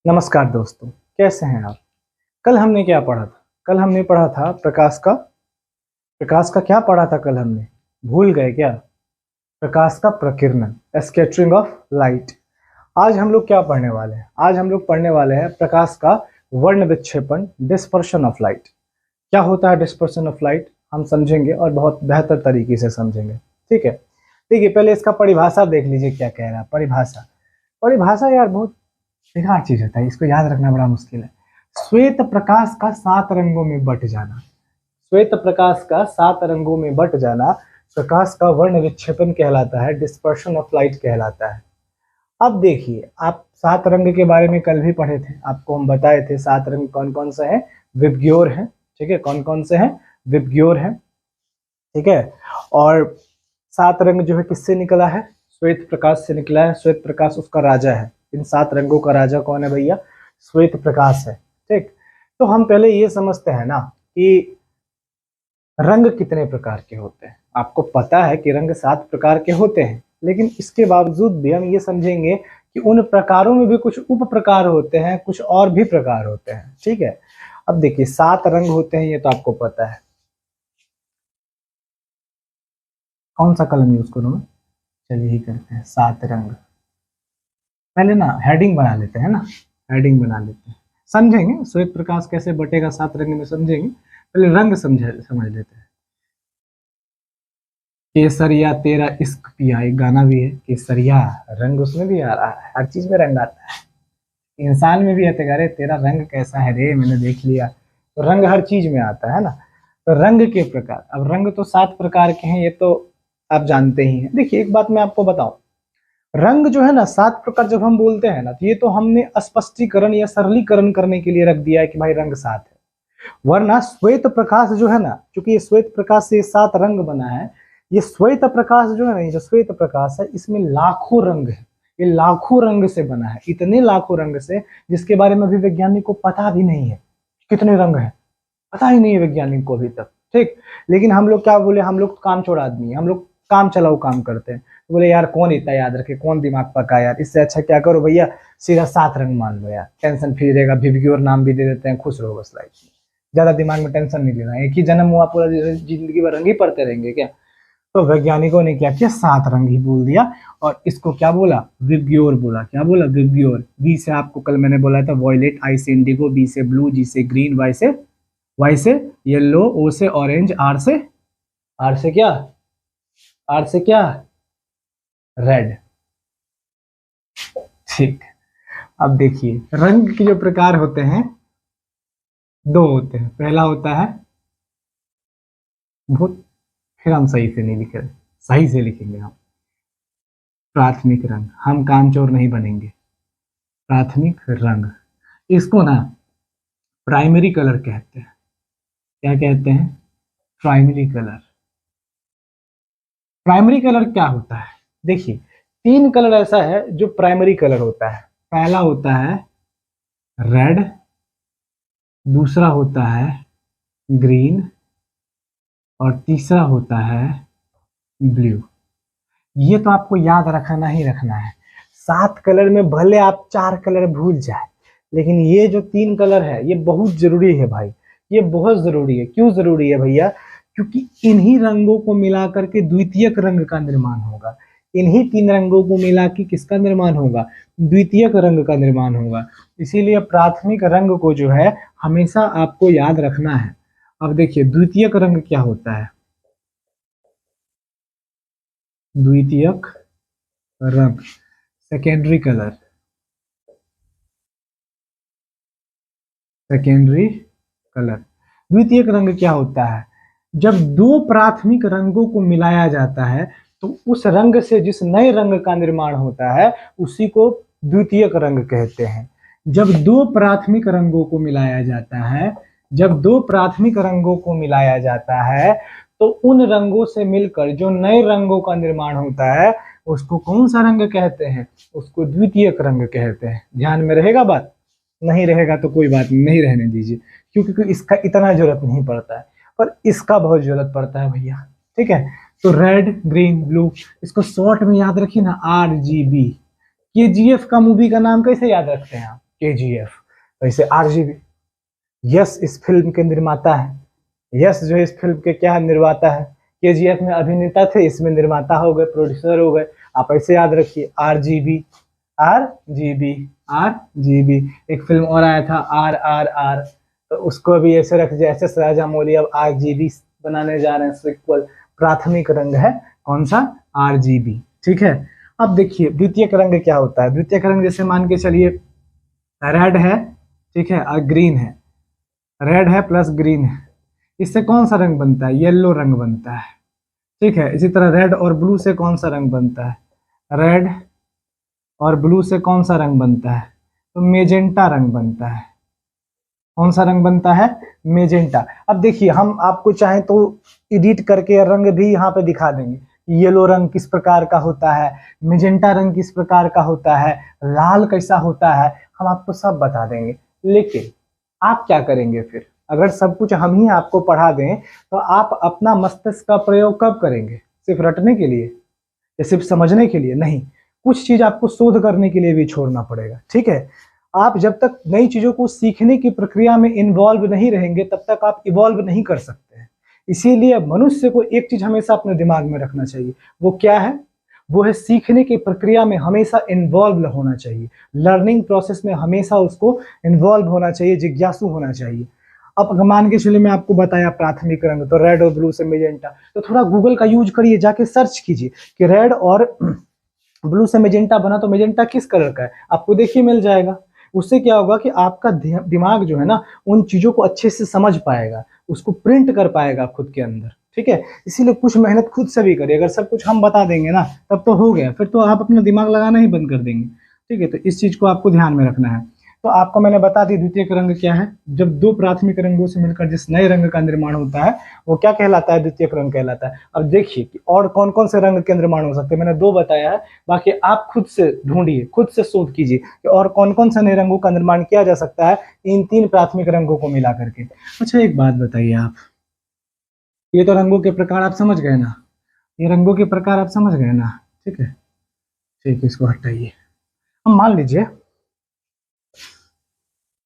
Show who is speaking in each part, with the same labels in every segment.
Speaker 1: नमस्कार दोस्तों, कैसे हैं आप। कल हमने क्या पढ़ा था? कल हमने पढ़ा था प्रकाश का क्या पढ़ा था कल हमने? भूल गए क्या? प्रकाश का प्रकीर्णन, स्कैटरिंग ऑफ लाइट। आज हम लोग क्या पढ़ने वाले हैं? आज हम लोग पढ़ने वाले हैं प्रकाश का वर्ण विक्षेपण, डिस्पर्शन ऑफ लाइट। क्या होता है डिस्पर्शन ऑफ लाइट, हम समझेंगे और बहुत बेहतर तरीके से समझेंगे। ठीक है, देखिए पहले इसका परिभाषा देख लीजिए, क्या कह रहा है परिभाषा। परिभाषा यार बहुत बेकार चीज होता है, इसको याद रखना बड़ा मुश्किल है। श्वेत प्रकाश का 7 रंगों में बट जाना, श्वेत प्रकाश का 7 रंगों में बट जाना प्रकाश का वर्ण विक्षेपण कहलाता है, डिस्पर्शन ऑफ लाइट कहलाता है। अब देखिए, आप 7 रंग के बारे में कल भी पढ़े थे, आपको हम बताए थे 7 रंग कौन कौन से हैं, विबग्योर हैं। ठीक है, कौन कौन से हैं? विबग्योर हैं। ठीक है, और 7 रंग जो है किससे निकला है? श्वेत प्रकाश से निकला है। श्वेत प्रकाश उसका राजा है। इन 7 रंगों का राजा कौन है भैया? श्वेत प्रकाश है। ठीक, तो हम पहले ये समझते हैं ना कि रंग कितने प्रकार के होते हैं। आपको पता है कि रंग 7 प्रकार के होते हैं, लेकिन इसके बावजूद भी हम ये समझेंगे कि उन प्रकारों में भी कुछ उप प्रकार होते हैं, कुछ और भी प्रकार होते हैं। ठीक है, अब देखिए 7 रंग होते हैं, ये तो आपको पता है। कौन सा कलम यूज करूं मैं? चलिए ही करते हैं 7 रंग। पहले ना हेडिंग बना लेते हैं ना, हेडिंग बना लेते हैं, समझेंगे श्वेत प्रकाश कैसे बटेगा 7 रंग में, समझेंगे। पहले रंग समझ लेते हैं। केसरिया तेरा इश्क पिया, एक गाना भी है, केसरिया रंग उसमें भी आ रहा है, हर चीज में रंग आता है, इंसान में भी आते हैं। अरे तेरा रंग कैसा है रे, मैंने देख लिया। तो रंग हर चीज में आता है ना। तो रंग के प्रकार, अब रंग तो 7 प्रकार के हैं, ये तो आप जानते ही हैं। देखिए एक बात मैं आपको बताऊं, रंग जो है ना 7 प्रकार जब हम बोलते हैं ना, तो ये तो हमने स्पष्टीकरण या सरलीकरण करने के लिए रख दिया है कि भाई रंग 7 है। वरना श्वेत प्रकाश जो है ना, क्योंकि ये श्वेत प्रकाश से 7 रंग बना है, ये श्वेत प्रकाश जो है ना, ये जो श्वेत प्रकाश है इसमें लाखों रंग है। ये लाखों रंग से बना है, इतने लाखों रंग से जिसके बारे में अभी वैज्ञानिक को पता भी नहीं है कितने रंग है, पता ही नहीं है वैज्ञानिक को अभी तक। ठीक, लेकिन हम लोग क्या बोले, हम लोग काम छोड़ आदमी, हम लोग काम चलाओ काम करते हैं। तो बोले यार कौन इतना याद रखे, कौन दिमाग पका यार, इससे अच्छा क्या करो भैया, सीधा 7 रंग मान लो यार, टेंशन फ्री रहेगा। विबग्योर नाम भी दे देते हैं, खुश रहो बस लाइफ में, ज्यादा दिमाग में टेंशन नहीं लेना। एक ही जन्म हुआ, पूरा जिंदगी भर रंग ही पढ़ते रहेंगे क्या? तो वैज्ञानिकों ने क्या किया, 7 रंग ही बोल दिया, और इसको क्या बोला, विबग्योर बोला। क्या बोला? विबग्योर। वी से आपको कल मैंने बोला था वॉयलेट, आई से इंडिगो, बी से ब्लू, जी से ग्रीन, वाई से येलो, ओ से ऑरेंज, आर से क्या, आर से क्या, रेड। ठीक, अब देखिए रंग के जो प्रकार होते हैं 2 होते हैं। पहला होता है बहुत, फिर हम सही से नहीं लिख रहे, सही से लिखेंगे हम, प्राथमिक रंग। हम कामचोर नहीं बनेंगे। प्राथमिक रंग, इसको ना प्राइमरी कलर कहते हैं। क्या कहते हैं? Primary colour. प्राइमरी कलर क्या होता है? देखिए 3 कलर ऐसा है जो प्राइमरी कलर होता है। पहला होता है रेड, दूसरा होता है ग्रीन, और तीसरा होता है ब्लू। ये तो आपको याद रखना ही रखना है। 7 कलर में भले आप 4 कलर भूल जाए, लेकिन ये जो 3 कलर है ये बहुत जरूरी है भाई, ये बहुत जरूरी है। क्यों जरूरी है भैया? क्योंकि इन्हीं रंगों को मिलाकर के द्वितीयक रंग का निर्माण होगा। इन्हीं 3 रंगों को मिला के किसका निर्माण होगा? द्वितीयक रंग का निर्माण होगा। इसीलिए प्राथमिक रंग को जो है हमेशा आपको याद रखना है। अब देखिए द्वितीयक रंग क्या होता है? द्वितीयक रंग, सेकेंडरी कलर, सेकेंडरी कलर। द्वितीयक रंग क्या होता है? जब 2 प्राथमिक रंगों को मिलाया जाता है तो उस रंग से जिस नए रंग का निर्माण होता है उसी को द्वितीयक रंग कहते हैं। जब 2 प्राथमिक रंगों को मिलाया जाता है, जब 2 प्राथमिक रंगों को मिलाया जाता है तो उन रंगों से मिलकर जो नए रंगों का निर्माण होता है उसको कौन सा रंग कहते हैं? उसको द्वितीयक रंग कहते हैं। ध्यान में रहेगा बात? नहीं रहेगा तो कोई बात नहीं, रहने दीजिए, क्योंकि इसका इतना जरूरत नहीं पड़ता है, पर इसका बहुत जरूरत पड़ता है भैया। ठीक है, तो रेड ग्रीन ब्लू, इसको शॉर्ट में याद रखिए ना, RGB। KGF का मूवी का नाम कैसे याद रखते हैं आप? KGF। वैसे RGB, यस इस फिल्म के निर्माता है, यस जो इस फिल्म के क्या निर्माता है, KGF में अभिनेता थे, इसमें निर्माता हो गए, प्रोड्यूसर हो गए। आप ऐसे याद रखिए RGB, RGB, RGB। एक फिल्म और आया था RRR, तो उसको भी ऐसे रख दिया, SS राजामौली अब RGB बनाने जा रहे हैं सिक्वल। प्राथमिक रंग है कौन सा, RGB, ठीक है। अब देखिए द्वितीयक रंग क्या होता है। द्वितीयक रंग जैसे मान के चलिए रेड है, ठीक है, और ग्रीन है, रेड है प्लस ग्रीन है, इससे कौन सा रंग बनता है, येलो रंग बनता है, ठीक है। इसी तरह रेड और ब्लू से कौन सा रंग बनता है, रेड और ब्लू से कौन सा रंग बनता है, तो मेजेंटा रंग बनता है। कौन सा रंग बनता है, मेजेंटा। अब देखिए हम आपको चाहें तो एडिट करके रंग भी यहाँ पे दिखा देंगे, येलो रंग किस प्रकार का होता है, मेजेंटा रंग किस प्रकार का होता है, लाल कैसा होता है, हम आपको सब बता देंगे। लेकिन आप क्या करेंगे फिर, अगर सब कुछ हम ही आपको पढ़ा दें तो आप अपना मस्तिष्क का प्रयोग कब करेंगे, सिर्फ रटने के लिए या सिर्फ समझने के लिए, नहीं, कुछ चीज आपको शोध करने के लिए भी छोड़ना पड़ेगा, ठीक है। आप जब तक नई चीजों को सीखने की प्रक्रिया में इन्वॉल्व नहीं रहेंगे तब तक आप इवॉल्व नहीं कर सकते हैं। इसीलिए मनुष्य को एक चीज हमेशा अपने दिमाग में रखना चाहिए, वो क्या है, वो है सीखने की प्रक्रिया में हमेशा इन्वॉल्व होना चाहिए, लर्निंग प्रोसेस में हमेशा उसको इन्वॉल्व होना चाहिए, जिज्ञासु होना चाहिए। अब मान के चलिए मैं आपको बताया प्राथमिक रंग, तो रेड और ब्लू से मेजेंटा, तो थोड़ा गूगल का यूज करिए, जाके सर्च कीजिए कि रेड और ब्लू से मेजेंटा बना तो मेजेंटा किस कलर का है, आपको देखिए मिल जाएगा। उससे क्या होगा कि आपका दिमाग जो है ना उन चीजों को अच्छे से समझ पाएगा, उसको प्रिंट कर पाएगा खुद के अंदर, ठीक है। इसीलिए कुछ मेहनत खुद से भी करिए, अगर सब कुछ हम बता देंगे ना तब तो हो गया, फिर तो आप अपना दिमाग लगाना ही बंद कर देंगे, ठीक है। तो इस चीज को आपको ध्यान में रखना है। तो आपको मैंने बता दी द्वितीयक रंग क्या है, जब दो प्राथमिक रंगों से मिलकर जिस नए रंग का निर्माण होता है वो क्या कहलाता है, द्वितीयक रंग कहलाता है। अब देखिए कि और कौन कौन से रंग के निर्माण हो सकते हैं, मैंने दो बताया है, बाकी आप खुद से ढूंढिए, खुद से शोध कीजिए कि और कौन कौन से नए रंगों का निर्माण किया जा सकता है इन तीन प्राथमिक रंगों को मिला करके। अच्छा एक बात बताइए आप, ये तो रंगों के प्रकार आप समझ गए ना, ये रंगों के प्रकार आप समझ गए ना, ठीक है, ठीक है, इसको हटाइए। अब मान लीजिए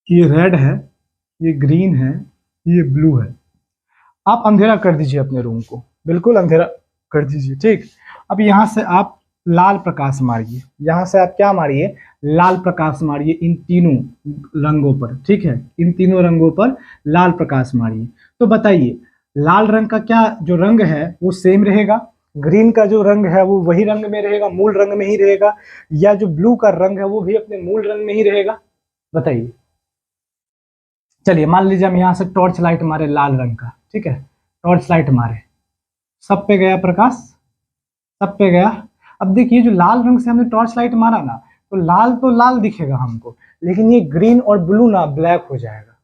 Speaker 1: ये रेड है, ये ग्रीन है, ये ब्लू है। आप अंधेरा कर दीजिए अपने रूम को, बिल्कुल अंधेरा कर दीजिए, ठीक। अब यहाँ से आप लाल प्रकाश मारिए, यहाँ से आप क्या मारिए, लाल प्रकाश मारिए इन तीनों रंगों पर, ठीक है, इन तीनों रंगों पर लाल प्रकाश मारिए। तो बताइए लाल रंग का क्या जो रंग है वो सेम रहेगा, ग्रीन का जो रंग है वो वही रंग में रहेगा, मूल रंग में ही रहेगा, या जो ब्लू का रंग है वो भी अपने मूल रंग में ही रहेगा, बताइए। चलिए मान लीजिए हम यहाँ से टॉर्च लाइट मारे लाल रंग का, ठीक है, टॉर्च लाइट मारे, सब पे गया प्रकाश, सब पे गया। अब देखिए जो लाल रंग से हमने टॉर्च लाइट मारा ना तो लाल दिखेगा हमको, लेकिन ये ग्रीन और ब्लू ना ब्लैक हो जाएगा,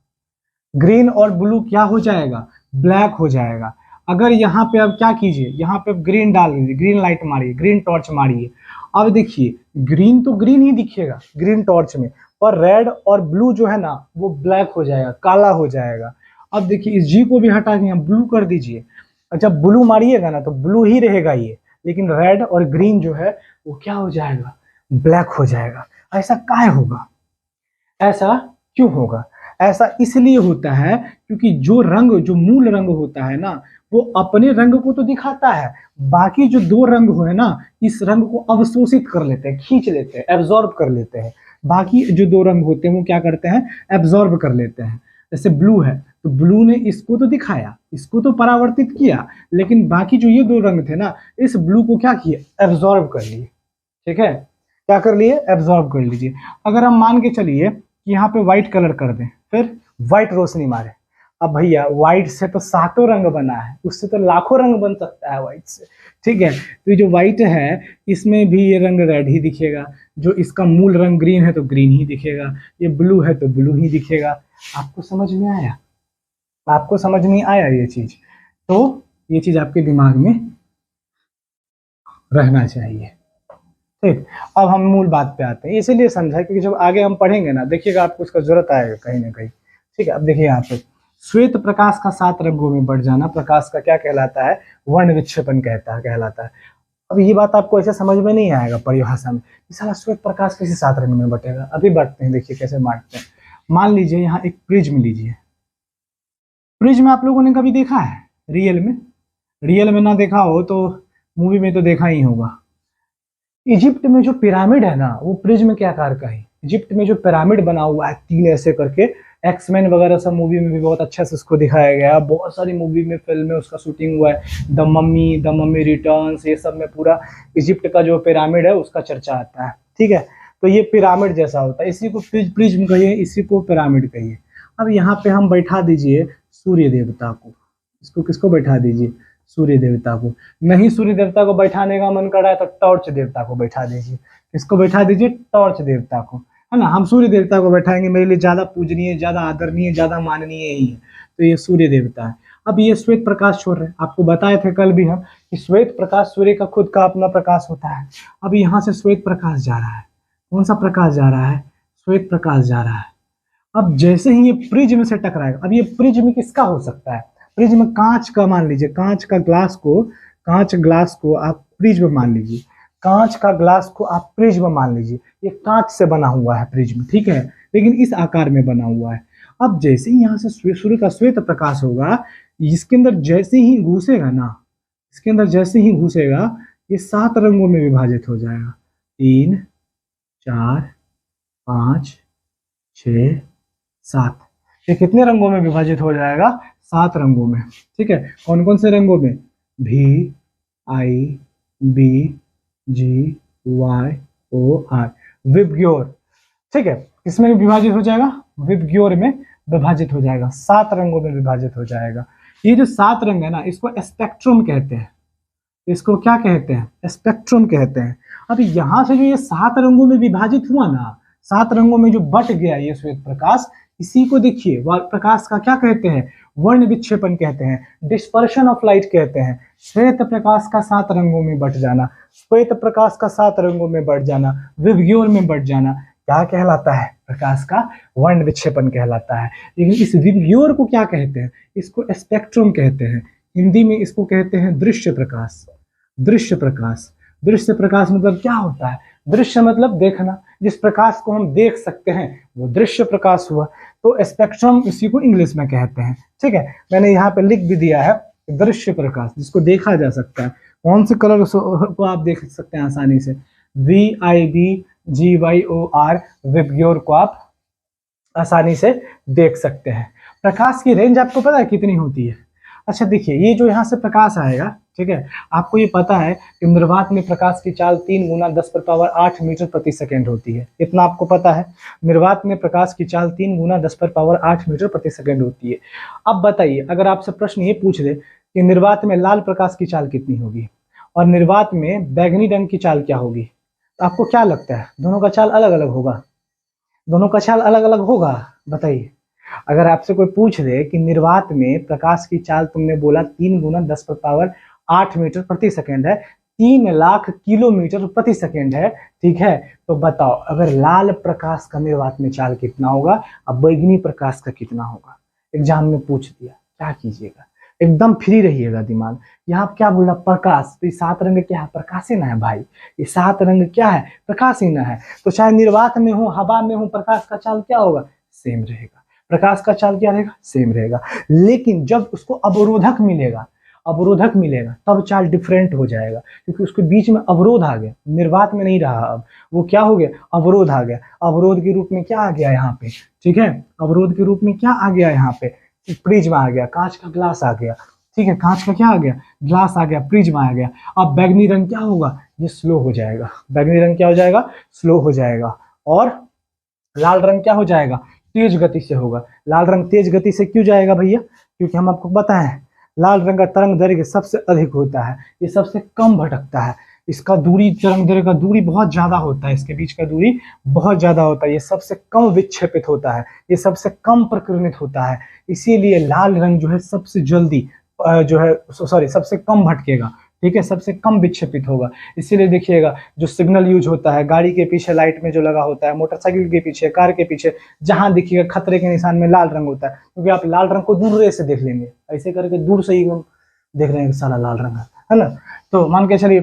Speaker 1: ग्रीन और ब्लू क्या हो जाएगा, ब्लैक हो जाएगा। अगर यहाँ पे अब क्या कीजिए, यहाँ पे ग्रीन डाल दीजिए, ग्रीन लाइट मारिए, ग्रीन टॉर्च मारिए, अब देखिए ग्रीन तो ग्रीन ही दिखेगा ग्रीन टॉर्च में, पर रेड और ब्लू जो है ना वो ब्लैक हो जाएगा, काला हो जाएगा। अब देखिए इस जी को भी हटा के यहाँ ब्लू कर दीजिए, जब ब्लू मारिएगा ना तो ब्लू ही रहेगा ये, लेकिन रेड और ग्रीन जो है वो क्या हो जाएगा, ब्लैक हो जाएगा। ऐसा काहे होगा, ऐसा क्यों होगा, ऐसा इसलिए होता है क्योंकि जो रंग जो मूल रंग होता है ना वो अपने रंग को तो दिखाता है, बाकी जो दो रंग हो है ना इस रंग को अवशोषित कर लेते हैं, खींच लेते हैं, एब्जॉर्ब कर लेते हैं। बाकी जो दो रंग होते हैं वो क्या करते हैं, एब्जॉर्ब कर लेते हैं। जैसे ब्लू है तो ब्लू ने इसको तो दिखाया, इसको तो परावर्तित किया, लेकिन बाकी जो ये दो रंग थे ना इस ब्लू को क्या किया, एब्जॉर्ब कर लिए, ठीक है, क्या कर लिए, एब्जॉर्ब कर लीजिए। अगर हम मान के चलिए कि यहाँ पे व्हाइट कलर कर दें, फिर व्हाइट रोशनी मारे, अब भैया व्हाइट से तो सातों रंग बना है, उससे तो लाखों रंग बन सकता है व्हाइट से, ठीक है। तो ये जो व्हाइट है इसमें भी ये रंग रेड ही दिखेगा, जो इसका मूल रंग ग्रीन है तो ग्रीन ही दिखेगा, ये ब्लू है तो ब्लू ही दिखेगा। आपको समझ में आया, आपको समझ में आया ये चीज, तो ये चीज आपके दिमाग में रहना चाहिए, ठीक। अब हम मूल बात पे आते हैं, इसीलिए समझा क्योंकि जब आगे हम पढ़ेंगे ना देखिएगा आपको उसका जरूरत आएगा कहीं ना कहीं, ठीक है। अब देखिए यहाँ पे श्वेत प्रकाश का 7 रंगों में बढ़ जाना प्रकाश का क्या कहलाता है, वर्ण विक्षेपण कहलाता है। अब ये बात आपको ऐसे समझ में नहीं आएगा परिभाषा में, इस साला श्वेत प्रकाश कैसे 7 रंग में बटेगा। अभी बांटते हैं, देखिए कैसे बांटते हैं। मान लीजिए यहाँ एक प्रिज्म लीजिए, प्रिज्म आप लोगों ने कभी देखा है रियल में? रियल में ना देखा हो तो मूवी में तो देखा ही होगा। इजिप्ट में जो पिरामिड है ना, वो प्रिज्म के आकार का है। इजिप्ट में जो पिरामिड बना हुआ है 3 ऐसे करके, एक्समैन वगैरह सब मूवी में भी बहुत अच्छा से उसको दिखाया गया है, बहुत सारी मूवी में फिल्म में उसका शूटिंग हुआ है। द मम्मी रिटर्न्स, ये सब में पूरा इजिप्ट का जो पिरामिड है उसका चर्चा आता है। ठीक है, तो ये पिरामिड जैसा होता है, इसी को प्रिज्म कहिए, इसी को पिरामिड कहिए। अब यहाँ पे हम बैठा दीजिए सूर्य देवता को, इसको किसको बैठा दीजिए? सूर्य देवता को। नहीं सूर्य देवता को बैठाने का मन कर रहा है तो टॉर्च देवता को बैठा दीजिए। किसको बैठा दीजिए? टॉर्च देवता को, है ना। हम सूर्य देवता को बैठाएंगे, मेरे लिए ज्यादा पूजनीय, ज्यादा आदरणीय, ज्यादा माननीय ही है, तो ये सूर्य देवता है। अब ये श्वेत प्रकाश छोड़ रहे हैं, आपको बताए थे कल भी हम कि श्वेत प्रकाश सूर्य का खुद का अपना प्रकाश होता है। अब यहाँ से श्वेत प्रकाश जा रहा है, कौन सा प्रकाश जा रहा है? श्वेत प्रकाश जा रहा है। अब जैसे ही ये प्रिज्म से टकराएगा, अब ये प्रिज्म किसका हो सकता है? प्रिज्म कांच का, मान लीजिए कांच का ग्लास को, कांच ग्लास को आप प्रिज्म मान लीजिए, कांच का ग्लास को आप प्रिज्म मान लीजिए। ये कांच से बना हुआ है प्रिज्म, ठीक है, लेकिन इस आकार में बना हुआ है। अब जैसे ही यहाँ से सूर्य का श्वेत प्रकाश होगा, इसके अंदर जैसे ही घुसेगा ना, इसके अंदर जैसे ही घुसेगा, ये 7 रंगों में विभाजित हो जाएगा। 3 4 5 6 7, ये कितने रंगों में विभाजित हो जाएगा? 7 रंगों में। ठीक है, कौन कौन से रंगों में? VIBGYOR, VIBGYOR. ठीक है, किसमें विभाजित हो जाएगा? विबग्योर में विभाजित हो जाएगा, 7 रंगों में विभाजित हो जाएगा। ये जो 7 रंग है ना, इसको स्पेक्ट्रम कहते हैं। इसको क्या कहते हैं? स्पेक्ट्रम कहते हैं। अब यहाँ से जो ये 7 रंगों में विभाजित हुआ ना, 7 रंगों में जो बट गया ये श्वेत प्रकाश, इसी को देखिए प्रकाश का क्या कहते हैं? वर्ण विक्षेपन कहते हैं, डिस्पर्शन ऑफ लाइट कहते हैं। श्वेत प्रकाश का 7 रंगों में बट जाना, श्वेत प्रकाश का 7 रंगों में बट जाना, विबग्योर में बट जाना, क्या कहलाता है? प्रकाश का वर्ण विक्षेपन कहलाता है। लेकिन इस विबग्योर को क्या कहते हैं? इसको स्पेक्ट्रम कहते हैं। हिंदी में इसको कहते हैं दृश्य प्रकाश। दृश्य प्रकाश, दृश्य प्रकाश मतलब क्या होता है? दृश्य मतलब देखना, जिस प्रकाश को हम देख सकते हैं वो दृश्य प्रकाश हुआ। तो स्पेक्ट्रम इसी को इंग्लिश में कहते हैं। ठीक है, मैंने यहाँ पे लिख भी दिया है दृश्य प्रकाश, जिसको देखा जा सकता है। कौन से कलर को आप देख सकते हैं आसानी से? VIBGYOR, विबग्योर को आप आसानी से देख सकते हैं। प्रकाश की रेंज आपको पता है कितनी होती है? अच्छा देखिए, ये जो यहाँ से प्रकाश आएगा, ठीक है, आपको ये पता है कि निर्वात में प्रकाश की चाल 3 × 10⁸ मीटर प्रति सेकेंड होती है। इतना आपको पता है, निर्वात में प्रकाश की चाल 3 × 10⁸ मीटर प्रति सेकेंड होती है। अब बताइए, अगर आपसे प्रश्न ये पूछ दे कि निर्वात में लाल प्रकाश की चाल कितनी होगी और निर्वात में बैगनी रंग की चाल क्या होगी, तो आपको क्या लगता है? दोनों का चाल अलग अलग होगा? दोनों का चाल अलग अलग होगा? बताइए, अगर आपसे कोई पूछ दे कि निर्वात में प्रकाश की चाल तुमने बोला 3 × 10⁸ मीटर प्रति सेकेंड है, 3 लाख किलोमीटर प्रति सेकेंड है, ठीक है, तो बताओ अगर लाल प्रकाश का निर्वात में चाल कितना होगा, अब बैगनी प्रकाश का कितना होगा? एग्जाम में पूछ दिया, क्या कीजिएगा? एकदम फ्री रहिएगा दिमाग। यहाँ क्या बोला? प्रकाश, तो ये 7 रंग क्या है? प्रकाश ही ना है भाई, ये 7 रंग क्या है? प्रकाश ही ना है। तो चाहे निर्वात में हो, हवा में हो, प्रकाश का चाल क्या होगा? सेम रहेगा। प्रकाश का चाल क्या रहेगा? सेम रहेगा। लेकिन जब उसको अवरोधक मिलेगा, अवरोधक मिलेगा, तब चाल डिफरेंट हो जाएगा, क्योंकि उसके बीच में अवरोध आ गया। निर्वात में नहीं रहा, अब वो क्या हो गया? अवरोध आ गया। अवरोध के रूप में क्या आ गया यहाँ पे? ठीक है, अवरोध के रूप में क्या आ गया यहाँ पे? प्रिज्म आ गया, कांच का ग्लास आ गया। ठीक है, कांच का क्या आ गया? ग्लास आ गया, प्रिज्म आ गया। अब बैगनी रंग क्या होगा? ये स्लो हो जाएगा। बैगनी रंग क्या हो जाएगा? स्लो हो जाएगा। और लाल रंग क्या हो जाएगा? तेज गति से होगा। लाल रंग तेज गति से क्यों जाएगा भैया? क्योंकि हम आपको पता है लाल रंग का तरंग दैर्घ्य सबसे अधिक होता है, ये सबसे कम भटकता है, इसका दूरी, तरंग दैर्घ्य का दूरी बहुत ज्यादा होता है, इसके बीच का दूरी बहुत ज्यादा होता है, ये सबसे कम विक्षेपित होता है, ये सबसे कम प्रकीर्णित होता है। इसीलिए लाल रंग जो है सबसे जल्दी सबसे कम भटकेगा। ठीक है, सबसे कम विक्षेपित होगा। इसीलिए देखिएगा जो सिग्नल यूज होता है गाड़ी के पीछे लाइट में जो लगा होता है, मोटरसाइकिल के पीछे, कार के पीछे, जहां देखिएगा खतरे के निशान में लाल रंग होता है, क्योंकि आप लाल रंग को दूर से देख लेंगे, ऐसे करके दूर से ही देख रहे हैं सारा लाल रंग है ना। तो मान के चलिए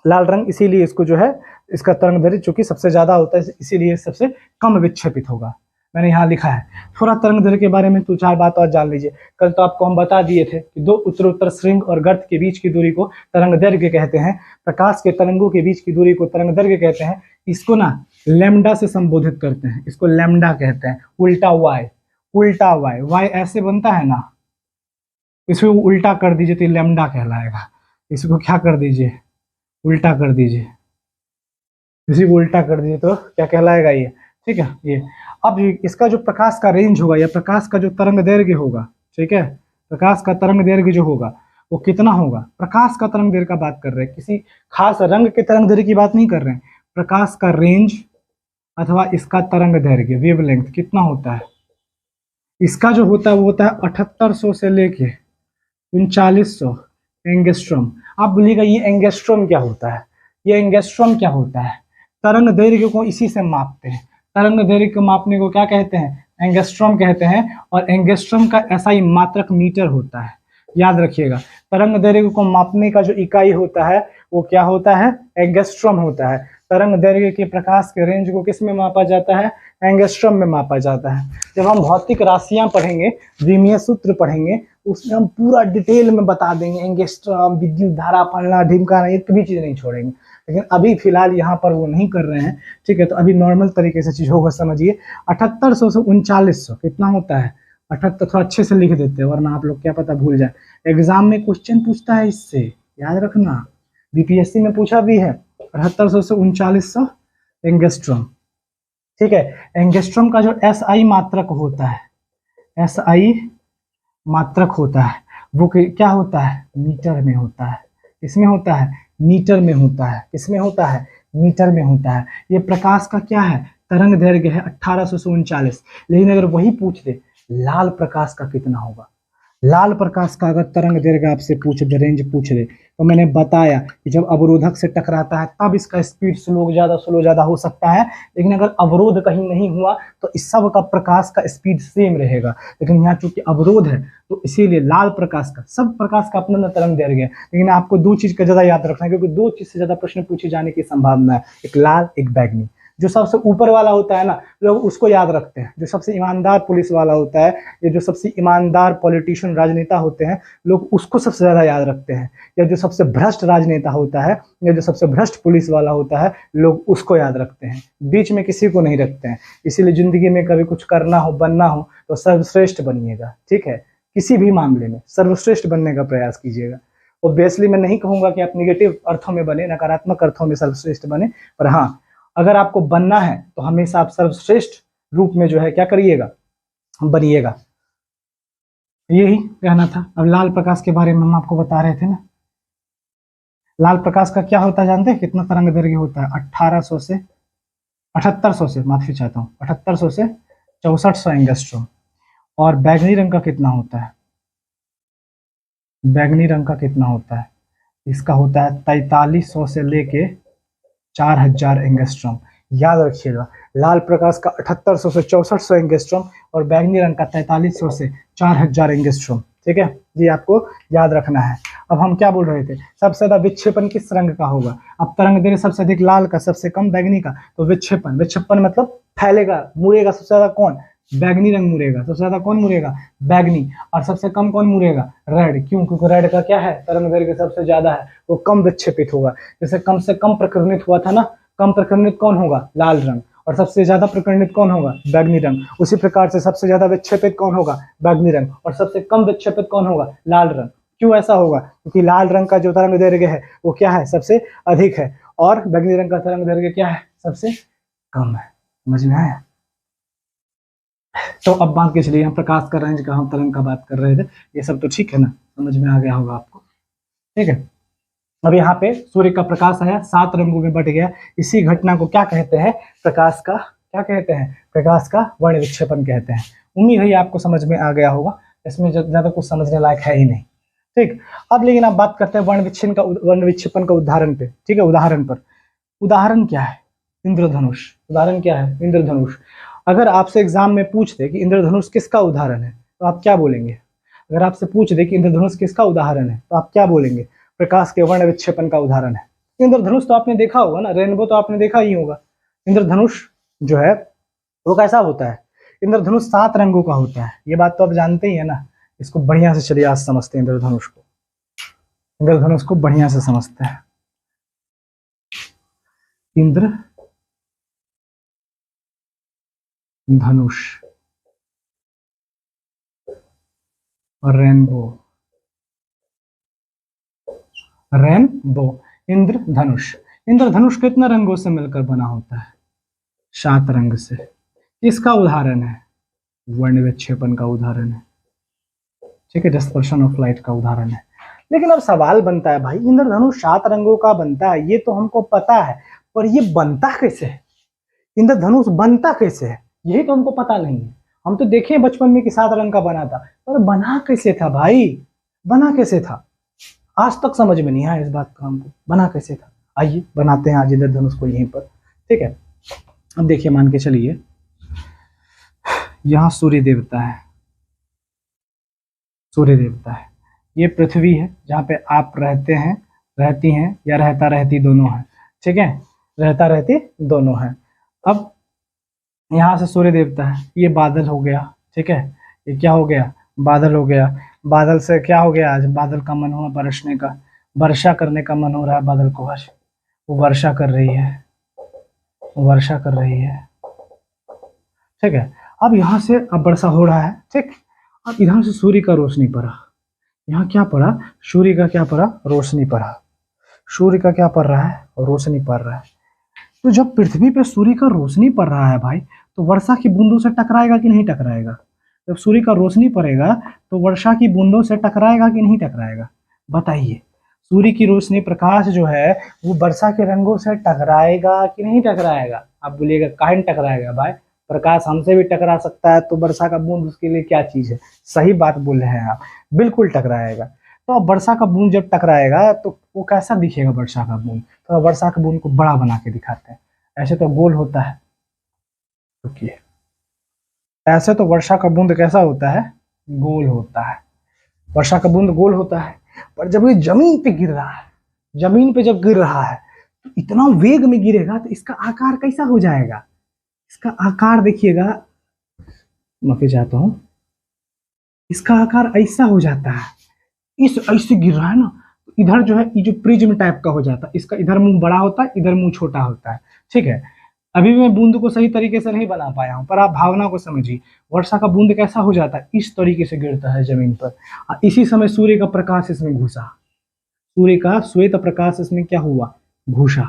Speaker 1: लाल रंग इसीलिए इसको जो है, इसका तरंगदैर्घ्य चूंकि सबसे ज्यादा होता है इसीलिए सबसे कम विक्षेपित होगा। मैंने यहाँ लिखा है। थोड़ा तरंगदैर्घ्य के बारे में 2-4 बात और जान लीजिए। कल तो आपको हम बता दिए थे कि दो उत्तरोत्तर श्रृंग और गर्त के बीच की दूरी को तरंगदैर्घ्य कहते हैं। प्रकाश के तरंगों के बीच की दूरी को तरंगदैर्घ्य कहते हैं। इसको ना लैम्डा से संबोधित करते हैं, इसको लैम्डा कहते हैं। उल्टा वाई, उल्टा वाई, वाई ऐसे बनता है ना, इसको उल्टा कर दीजिए तो लैम्डा कहलाएगा। इसको क्या कर दीजिए, उल्टा कर दीजिए, इसी को उल्टा कर दीजिए तो क्या कहलाएगा ये, ठीक है। ये अब इसका जो प्रकाश का रेंज होगा या प्रकाश का जो तरंग दैर्घ्य होगा, ठीक है, प्रकाश का तरंग दैर्घ्य जो होगा वो कितना होगा। प्रकाश का तरंग दैर्घ्य का बात कर रहे हैं, किसी खास रंग के तरंग दैर्घ्य की बात नहीं कर रहे हैं। प्रकाश का रेंज अथवा इसका तरंग दैर्घ्य वेवलेंथ कितना होता है, इसका जो होता है वो होता है 7800 से लेके 3900 एंगस्ट्रॉम। आप बोलिएगा ये एंगस्ट्रॉम क्या होता है, ये एंगस्ट्रॉम क्या होता है। तरंग दैर्घ्य को इसी से मापते हैं, तरंग दैर्घ्य को मापने को क्या कहते हैं, एंगस्ट्रॉम कहते हैं। और एंगस्ट्रॉम का SI मात्रक मीटर होता है, याद रखिएगा। तरंग दैर्घ्य को मापने का जो इकाई होता है वो क्या होता है, एंगस्ट्रॉम होता है। तरंग दैर्घ्य के प्रकाश के रेंज को किस में मापा जाता है, एंगस्ट्रॉम में मापा जाता है। जब हम भौतिक राशियां पढ़ेंगे, द्विमीय सूत्र पढ़ेंगे, उसमें हम पूरा डिटेल में बता देंगे, एंगस्ट्रॉम, विद्युत धारा, फलना ढिमकाना, एक भी चीज नहीं छोड़ेंगे। लेकिन अभी फिलहाल यहाँ पर वो नहीं कर रहे हैं, ठीक है। तो अभी नॉर्मल तरीके से चीज होगा, समझिए। 7800 से 3900 कितना होता है, 78, थोड़ा अच्छे से लिख देते हैं वरना आप लोग क्या पता भूल जाए। एग्जाम में क्वेश्चन पूछता है इससे, याद रखना, बीपीएससी में पूछा भी है। 7800 से 3900 एंगस्ट्रॉम, ठीक है। एंगस्ट्रॉम का जो SI मात्रक होता है, SI मात्रक होता है, वो क्या होता है, मीटर में होता है। इसमें होता है मीटर में होता है, किसमें होता है, मीटर में होता है। ये प्रकाश का क्या है, तरंग दैर्घ्य है 1800 से 39। लेकिन अगर वही पूछ दे लाल प्रकाश का कितना होगा, लाल प्रकाश का अगर तरंग दैर्घ्य आपसे पूछ दे, रेंज पूछ दे, तो मैंने बताया कि जब अवरोधक से टकराता है तब इसका स्पीड स्लो ज्यादा हो सकता है। लेकिन अगर अवरोध कहीं नहीं हुआ तो इस सब का प्रकाश का स्पीड सेम रहेगा। लेकिन यहाँ चूंकि अवरोध है तो इसीलिए लाल प्रकाश का, सब प्रकाश का अपना तरंग दैर्घ्य है। लेकिन आपको दो चीज का ज्यादा याद रखना है, क्योंकि दो चीज से ज्यादा प्रश्न पूछे जाने की संभावना है, एक लाल एक बैगनी। जो सबसे ऊपर वाला होता है ना, लोग उसको याद रखते हैं। जो सबसे ईमानदार पुलिस वाला होता है, या जो सबसे ईमानदार पॉलिटिशियन राजनेता होते हैं, लोग उसको सबसे ज्यादा याद रखते हैं। या जो सबसे भ्रष्ट राजनेता होता है या जो सबसे भ्रष्ट पुलिस वाला होता है, लोग उसको याद रखते हैं, बीच में किसी को नहीं रखते हैं। इसीलिए जिंदगी में कभी कुछ करना हो, बनना हो, तो सर्वश्रेष्ठ बनिएगा, ठीक है। किसी भी मामले में सर्वश्रेष्ठ बनने का प्रयास कीजिएगा। ऑब्वियसली मैं नहीं कहूंगा कि आप निगेटिव अर्थों में बने, नकारात्मक अर्थों में सर्वश्रेष्ठ बने, पर हाँ, अगर आपको बनना है तो हमेशा आप सर्वश्रेष्ठ रूप में जो है क्या करिएगा, बनिएगा। यही कहना था। अब लाल प्रकाश के बारे में हम आपको बता रहे थे ना, लाल प्रकाश का क्या होता है जानते हैं, कितना तरंग दैर्घ्य होता है, 1800 से 7800 से, माफी चाहता हूँ, 7800 से 6400 एंगस्ट्रॉम। और बैगनी रंग का कितना होता है, बैगनी रंग का कितना होता है, इसका होता है 4300 से लेके 4000 एंगस्ट्रॉम। याद रखिएगा, लाल प्रकाश का 7800 से 6400 एंगस्ट्रॉम और बैगनी रंग का 4300 से 4000 एंगस्ट्रॉम, ठीक है। ये आपको याद रखना है। अब हम क्या बोल रहे थे, सबसे ज्यादा विक्षेपण किस रंग का होगा। अब तरंग दैर्घ्य सबसे अधिक लाल का, सबसे कम बैगनी का, तो विक्षेपण, विक्षेपण मतलब फैलेगा, मुड़ेगा सबसे ज्यादा कौन, बैगनी रंग मुड़ेगा। सबसे ज्यादा कौन मुड़ेगा, बैगनी। और सबसे कम कौन मुड़ेगा, रेड। क्यों, क्योंकि रेड का क्या है, तरंग दैर्घ्य सबसे ज्यादा है, वो कम विक्षेपित होगा। जैसे कम से कम प्रकीर्णित हुआ था ना, कम प्रकीर्णित कौन होगा, लाल रंग। और सबसे ज्यादा प्रकीर्णित कौन होगा, बैगनी रंग। उसी प्रकार से सबसे ज्यादा विक्षेपित कौन होगा, बैगनी रंग। और सबसे कम विक्षेपित कौन होगा, लाल रंग। क्यों ऐसा होगा, क्योंकि लाल रंग का जो तरंग दैर्घ्य है वो क्या है, सबसे अधिक है, और बैगनी रंग का तरंग दैर्घ्य क्या है, सबसे कम है। समझ में आया। तो अब बात की चलिए, हम प्रकाश का रेंज का, हम तरंग का बात कर रहे थे, ये सब तो ठीक है ना, समझ में आ गया होगा आपको, ठीक है। अब यहाँ पे सूर्य का प्रकाश आया, 7 रंगों में बट गया। इसी घटना को क्या कहते हैं, प्रकाश का, क्या कहते हैं, प्रकाश का वर्ण विक्षेपण कहते हैं। उम्मीद है आपको समझ में आ गया होगा, इसमें ज्यादा कुछ समझने लायक है ही नहीं, ठीक। अब लेकिन आप बात करते हैं वर्ण विक्षेपण का उदाहरण पे, ठीक है। उदाहरण पर, उदाहरण क्या है, इंद्रधनुष। उदाहरण क्या है, इंद्रधनुष। अगर आपसे एग्जाम में पूछ दे कि इंद्रधनुष किसका उदाहरण है, तो आप क्या बोलेंगे। अगर आपसे पूछ दे कि इंद्रधनुष किसका उदाहरण है, तो आप क्या बोलेंगे, प्रकाश के वर्ण विक्षेपण का उदाहरण है। इंद्रधनुष तो आपने देखा होगा ना, रेनबो तो आपने देखा ही होगा। इंद्रधनुष जो है वो कैसा होता है? इंद्रधनुष 7 रंगों का होता है, ये बात तो आप जानते ही है ना। इसको बढ़िया से चलिए आज समझते हैं इंद्रधनुष को। इंद्रधनुष को बढ़िया से समझते हैं। इंद्र धनुष और रेनबो, रेनबो, इंद्रधनुष। इंद्रधनुष कितने रंगों से मिलकर बना होता है? 7 रंग से। इसका उदाहरण है वर्ण विक्षेपण का उदाहरण है, ठीक है, डिस्पर्शन ऑफ लाइट का उदाहरण है। लेकिन अब सवाल बनता है भाई, इंद्रधनुष 7 रंगों का बनता है, ये तो हमको पता है, पर ये बनता कैसे है? इंद्रधनुष बनता कैसे है, यही तो हमको पता नहीं है। हम तो देखे बचपन में कि 7 रंग का बना था, पर बना कैसे था भाई? बना कैसे था? आज तक समझ में नहीं आया इस बात का हमको, बना कैसे था। आइए बनाते हैं आज इंद्रधनुष को यहीं पर, ठीक है। अब देखिए, मान के चलिए यहाँ सूर्य देवता है, सूर्य देवता है, ये पृथ्वी है जहाँ पे आप रहते हैं, रहती हैं, या रहता रहती दोनों है, ठीक है, रहता रहती दोनों है। अब यहाँ से सूर्य देवता है, ये बादल हो गया, ठीक है, ये क्या हो गया? बादल हो गया। बादल से क्या हो गया? आज बादल का मन हुआ बरसने का, वर्षा करने का मन हो रहा है बादल को आज, वो वर्षा कर रही है, वर्षा कर रही है, ठीक है। अब यहाँ से अब वर्षा हो रहा है, ठीक। अब इधर से सूर्य का रोशनी पड़ा, यहाँ क्या पड़ा? सूर्य का क्या पड़ा? रोशनी पड़ा। सूर्य का क्या पड़ रहा है? रोशनी पड़ रहा है। तो जब पृथ्वी पे सूर्य का रोशनी पड़ रहा है भाई, तो वर्षा की बूंदों से टकराएगा कि नहीं टकराएगा? जब सूर्य का रोशनी पड़ेगा तो वर्षा की बूंदों से टकराएगा कि नहीं टकराएगा? बताइए। सूर्य की रोशनी, प्रकाश जो है वो वर्षा के रंगों से टकराएगा कि नहीं टकराएगा? आप बोलिएगा काहे नहीं टकराएगा भाई, प्रकाश हमसे भी टकरा सकता है, तो वर्षा का बूंद उसके लिए क्या चीज है? सही बात बोल रहे हैं आप, बिल्कुल टकराएगा। तो अब वर्षा का बूंद जब टकराएगा तो वो कैसा दिखेगा वर्षा का बूंद? तो वर्षा के बूंद को बड़ा बना के दिखाते हैं। ऐसे तो गोल होता है, रुकिए, ऐसे तो वर्षा का बूंद कैसा होता है? गोल होता है। वर्षा का बूंद गोल होता है, पर जब ये जमीन पे गिर रहा है, जमीन पे जब गिर रहा है तो इतना वेग में गिरेगा तो इसका आकार कैसा हो जाएगा? इसका आकार देखिएगा, माफी चाहता हूं, इसका आकार ऐसा हो जाता है, इस ऐसे गिर रहा है ना, तो इधर जो है ये जो प्रिज्म टाइप का हो जाता है, इसका इधर मुंह बड़ा होता है, इधर मुंह छोटा होता है, ठीक है। अभी भी मैं बूंद को सही तरीके से नहीं बना पाया हूं, पर आप भावना को समझिए। वर्षा का बूंद कैसा हो जाता है? इस तरीके से गिरता है जमीन पर, और इसी समय सूर्य का प्रकाश इसमें घुसा, सूर्य का श्वेत प्रकाश इसमें क्या हुआ? घुसा।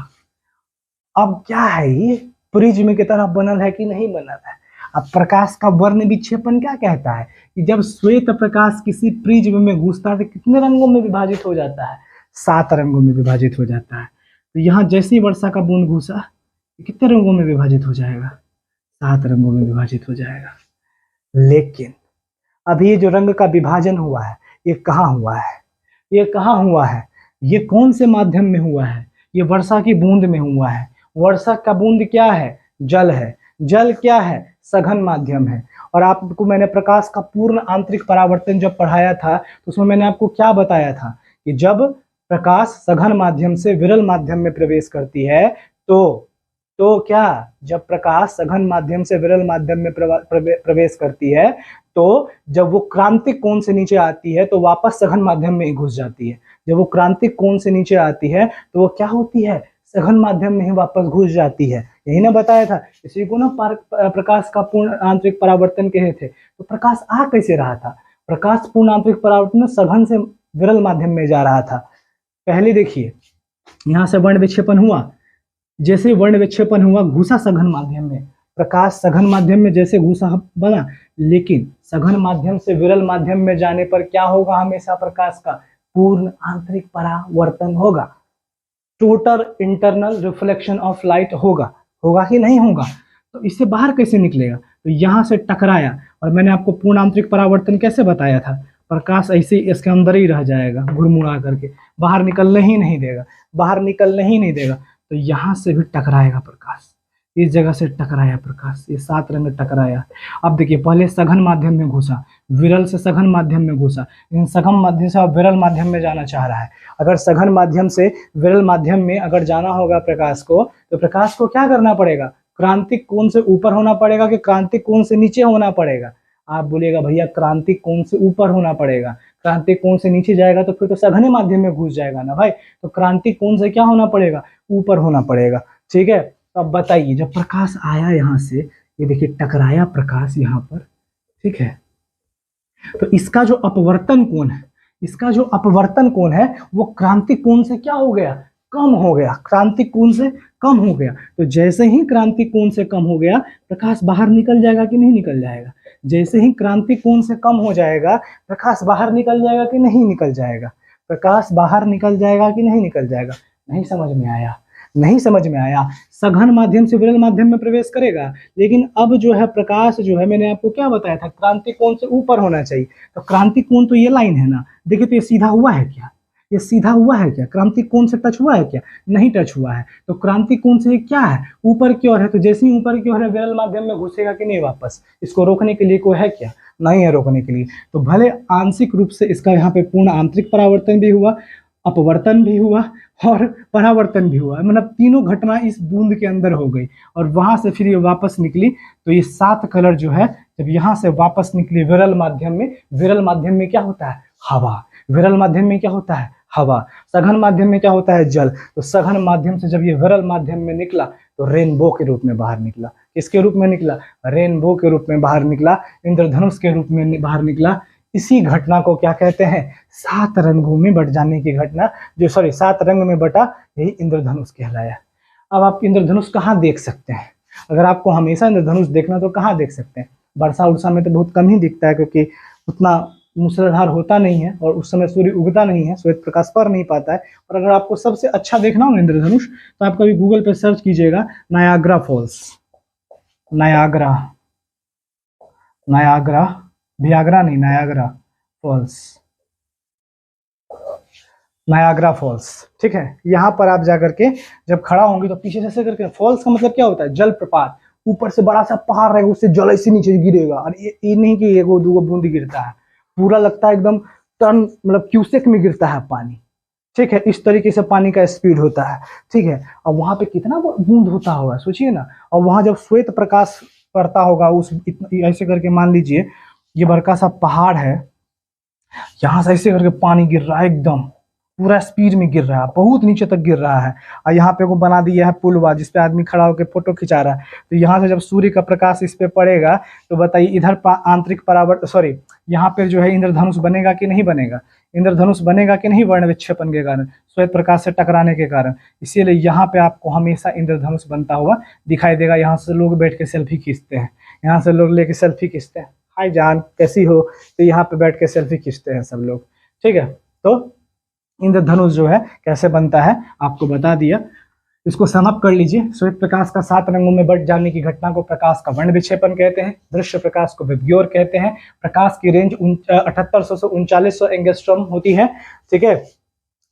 Speaker 1: अब क्या है ये? प्रिज्म की तरह बनल है कि नहीं बनल है? अब प्रकाश का वर्ण विक्षेपण क्या कहता है कि जब श्वेत प्रकाश किसी प्रिज्म में घुसता है तो कितने रंगों में विभाजित हो जाता है? 7 रंगों में विभाजित हो जाता है। तो यहाँ जैसे ही वर्षा का बूंद घुसा, कितने रंगों में विभाजित हो जाएगा? 7 रंगों में विभाजित हो जाएगा। लेकिन अभी ये जो रंग का विभाजन हुआ है, ये कहाँ हुआ है? ये कहाँ हुआ है? ये कौन से माध्यम में हुआ है? ये वर्षा की बूंद में हुआ है। वर्षा का बूंद क्या है? जल है। जल क्या है? सघन माध्यम है। और आपको मैंने प्रकाश का पूर्ण आंतरिक परावर्तन जब पढ़ाया था तो उसमें मैंने आपको क्या बताया था कि जब प्रकाश सघन माध्यम से विरल माध्यम में प्रवेश करती है तो क्या, जब प्रकाश सघन माध्यम से विरल माध्यम में प्रवेश करती है तो जब वो क्रांतिक कोण से नीचे आती है तो वापस सघन माध्यम में ही घुस जाती है। जब वो क्रांतिक कोण से नीचे आती है तो वो क्या होती है? सघन माध्यम में ही वापस घुस जाती है। यही ना बताया था, इसी को ना प्रकाश का पूर्ण आंतरिक परावर्तन कहे थे। तो प्रकाश आ कैसे रहा था? प्रकाश पूर्ण आंतरिक परावर्तन सघन से विरल माध्यम में जा रहा था। पहले देखिए, यहाँ से वर्ण विक्षेपण हुआ, जैसे वर्ण विक्षेपण हुआ घुसा सघन माध्यम में, प्रकाश सघन माध्यम में जैसे घुसा बना, लेकिन सघन माध्यम से विरल माध्यम में जाने पर क्या होगा? हमेशा प्रकाश का पूर्ण आंतरिक परावर्तन होगा, total internal reflection of light होगा। होगा कि नहीं होगा? तो इससे बाहर कैसे निकलेगा? तो यहाँ से टकराया, और मैंने आपको पूर्ण आंतरिक परावर्तन कैसे बताया था? प्रकाश ऐसे इसके अंदर ही रह जाएगा घुरमुड़ा करके, बाहर निकलने ही नहीं देगा, बाहर निकलने ही नहीं देगा। तो यहाँ से भी टकराएगा प्रकाश, इस जगह से टकराया प्रकाश, ये 7 रंग टकराया। अब देखिए पहले सघन माध्यम में घुसा, विरल से सघन माध्यम में घुसा, इन सघन माध्यम से अब विरल माध्यम में जाना चाह रहा है। अगर सघन माध्यम से विरल माध्यम में अगर जाना होगा प्रकाश को, तो प्रकाश को क्या करना पड़ेगा, क्रांतिक कोण से ऊपर होना पड़ेगा कि क्रांतिक कोण से नीचे होना पड़ेगा। आप बोलिएगा भैया क्रांतिक कोण से ऊपर होना पड़ेगा, क्रांतिक कोण से नीचे जाएगा तो फिर तो सघन माध्यम में घुस जाएगा ना भाई, तो क्रांतिक कोण से क्या होना पड़ेगा, ऊपर होना पड़ेगा। ठीक है, तो अब बताइए जब प्रकाश आया यहाँ से, ये देखिए टकराया प्रकाश यहाँ पर, ठीक है, तो इसका जो अपवर्तन कोण है, इसका जो अपवर्तन कोण है वो क्रांतिक कोण से क्या हो गया, कम हो गया, क्रांतिक कोण से कम हो गया। तो जैसे ही क्रांतिक कोण से कम हो गया, प्रकाश बाहर निकल जाएगा कि नहीं निकल जाएगा, जैसे ही क्रांतिक कोण से कम हो जाएगा, प्रकाश बाहर निकल जाएगा कि नहीं निकल जाएगा, प्रकाश बाहर निकल जाएगा कि नहीं निकल जाएगा। नहीं समझ में आया, नहीं समझ में आया। सघन माध्यम से विरल माध्यम में प्रवेश करेगा, लेकिन अब जो है प्रकाश जो है, मैंने आपको क्या बताया था, क्रांतिक कोण से ऊपर होना चाहिए। तो क्रांतिक कोण तो ये लाइन है ना, देखिए तो ये सीधा हुआ है क्या, ये सीधा हुआ है क्या, क्रांतिक कोण से टच हुआ है क्या, नहीं टच हुआ है। तो क्रांतिक कोण से ये क्या है, ऊपर की ओर है। तो जैसे ही ऊपर की ओर है, विरल माध्यम में घुसेगा कि नहीं वापस, इसको रोकने के लिए कोई है क्या, नहीं है रोकने के लिए। तो भले आंशिक रूप से इसका यहाँ पे पूर्ण आंतरिक परावर्तन भी हुआ, अपवर्तन भी हुआ और परावर्तन भी हुआ, मतलब तीनों घटना इस बूंद के अंदर हो गई, और वहां से फिर ये वापस निकली। तो ये 7 कलर जो है जब यहाँ से वापस निकली विरल माध्यम में, विरल माध्यम में क्या होता है, हवा, विरल माध्यम में क्या होता है, हवा, सघन माध्यम में क्या होता है, जल। तो सघन माध्यम से जब ये विरल माध्यम में निकला तो रेनबो के रूप में बाहर निकला। किसके रूप में निकला, रेनबो के रूप में बाहर निकला, इंद्रधनुष के रूप में बाहर निकला। इसी घटना को क्या कहते हैं, 7 रंगों में बट जाने की घटना, जो 7 रंग में बटा, यही इंद्रधनुष कहलाया। अब आप इंद्रधनुष कहाँ देख सकते हैं, अगर आपको हमेशा इंद्रधनुष देखना तो कहाँ देख सकते हैं, वर्षा उर्षा में तो बहुत कम ही दिखता है, क्योंकि उतना मूसलाधार होता नहीं है और उस समय सूर्य उगता नहीं है, श्वेत प्रकाश पर नहीं पाता है। और अगर आपको सबसे अच्छा देखना हो इंद्रधनुष, तो आप कभी गूगल पे सर्च कीजिएगा नायाग्रा फॉल्स, नायाग्रा, नायाग्रा, भियाग्रा नहीं, नायाग्रा फॉल्स, नायाग्रा फॉल्स, ठीक है। यहाँ पर आप जाकर के जब खड़ा होंगे तो पीछे से करके, फॉल्स का मतलब क्या होता है, जलप्रपात, ऊपर से बड़ा सा पहाड़ रहेगा, उससे जल ऐसे नीचे गिरेगा, और ये नहीं कि एगो दूगो बूंद गिरता है, पूरा लगता है एकदम टन, मतलब क्यूसेक में गिरता है पानी, ठीक है। इस तरीके से पानी का स्पीड होता है, ठीक है। और वहां पे कितना बूंद होता होगा सोचिए ना, और वहां जब श्वेत प्रकाश पड़ता होगा, उस ऐसे करके मान लीजिए ये बड़का सा पहाड़ है, यहाँ से ऐसे करके पानी गिर रहा है, एकदम पूरा स्पीड में गिर रहा है, बहुत नीचे तक गिर रहा है। और यहाँ पे को बना दिया है पुलवा, जिसपे आदमी खड़ा होकर फोटो खिंचा रहा है। तो यहाँ से जब सूर्य का प्रकाश इस पे पड़ेगा, तो बताइए इधर आंतरिक परावर्तन, सॉरी, यहाँ पे जो है इंद्रधनुष बनेगा कि नहीं बनेगा, इंद्रधनुष बनेगा कि नहीं, वर्ण विक्षेपण के कारण, श्वेत प्रकाश से टकराने के कारण। इसीलिए यहाँ पे आपको हमेशा इंद्रधनुष बनता हुआ दिखाई देगा। यहाँ से लोग बैठ के सेल्फी खींचते हैं, यहाँ से लोग लेके सेल्फी खींचते हैं, हाय जान कैसी हो, तो यहाँ पे बैठ के सेल्फी खींचते हैं सब लोग, ठीक है। तो इंद्रधनुष जो है कैसे बनता है आपको बता दिया, इसको समअप कर लीजिए। श्वेत प्रकाश का 7 रंगों में बट जाने की घटना को प्रकाश का वर्ण विक्षेपण कहते हैं, दृश्य प्रकाश को विबग्योर कहते हैं। प्रकाश की रेंज 7800 से 3900 एंगस्ट्रॉम होती है, ठीक है।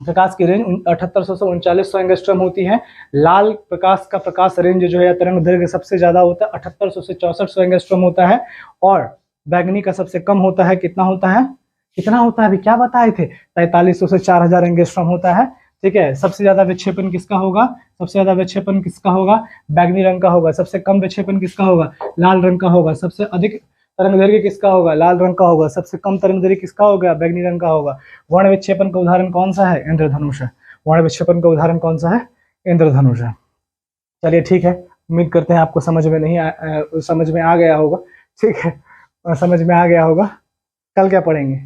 Speaker 1: प्रकाश की रेंज 7800 से 3900 एंगस्ट्रॉम होती है। लाल प्रकाश का प्रकाश रेंज जो है तरंग दैर्घ्य सबसे ज्यादा होता है, 7800 से 6400 एंगस्ट्रॉम होता है। और बैगनी का सबसे कम होता है, कितना होता है, कितना होता है, अभी क्या बताए थे, 4300 से 4000 एंगस्ट्रॉम होता है, ठीक है। सबसे ज्यादा विक्षेपण किसका होगा, सबसे ज्यादा विक्षेपण किसका होगा, बैगनी रंग का होगा। सबसे कम विक्षेपण किसका होगा, लाल रंग का होगा। सबसे अधिक तरंग दैर्घ्य किसका होगा, लाल रंग का होगा। सबसे कम तरंग दैर्घ्य किसका होगा, बैगनी रंग का होगा। वर्ण विक्षेपण का उदाहरण कौन सा है, इंद्रधनुष है। वर्ण विक्षेपण का उदाहरण कौन सा है, इंद्रधनुष है। चलिए ठीक है, उम्मीद करते हैं आपको समझ में नहीं समझ में आ गया होगा, ठीक है, समझ में आ गया होगा। कल क्या पढ़ेंगे,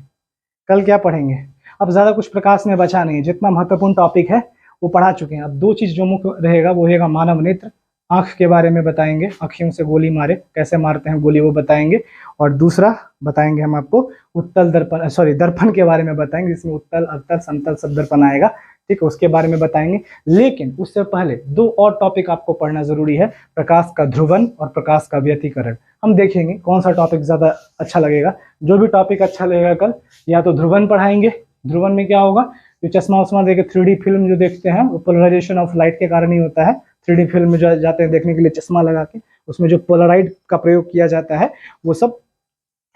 Speaker 1: कल क्या पढ़ेंगे, अब ज़्यादा कुछ प्रकाश में बचा नहीं है, जितना महत्वपूर्ण टॉपिक है वो पढ़ा चुके हैं। अब 2 चीज़ जो मुख्य रहेगा वो रहेगा मानव नेत्र, आँख के बारे में बताएंगे, आँखियों से गोली मारे कैसे मारते हैं गोली वो बताएंगे। और दूसरा बताएंगे हम आपको उत्तल दर्पण, सॉरी दर्पण के बारे में बताएंगे, जिसमें उत्तल अवतल समतल सब दर्पण आएगा, ठीक है, उसके बारे में बताएंगे। लेकिन उससे पहले 2 और टॉपिक आपको पढ़ना जरूरी है, प्रकाश का ध्रुवन और प्रकाश का व्यतिकरण। हम देखेंगे कौन सा टॉपिक ज़्यादा अच्छा लगेगा। जो भी टॉपिक अच्छा लगेगा कल, या तो ध्रुवन पढ़ाएंगे, ध्रुवन में क्या होगा, जो चश्मा उश्मा देके 3D फिल्म जो देखते हैं वो पोलराइजेशन ऑफ लाइट के कारण ही होता है, 3D फिल्म में जो जाते हैं देखने के लिए चश्मा लगा के, उसमें जो पोलराइड का प्रयोग किया जाता है वो सब,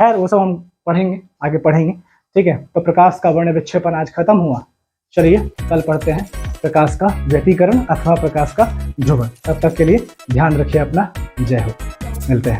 Speaker 1: खैर वो सब हम पढ़ेंगे, आगे पढ़ेंगे। ठीक है, तो प्रकाश का वर्ण विक्षेपण आज खत्म हुआ। चलिए कल पढ़ते हैं प्रकाश का व्यतिकरण अथवा प्रकाश का ध्रुवण। तब तक के लिए ध्यान रखिए अपना। जय हो, मिलते हैं।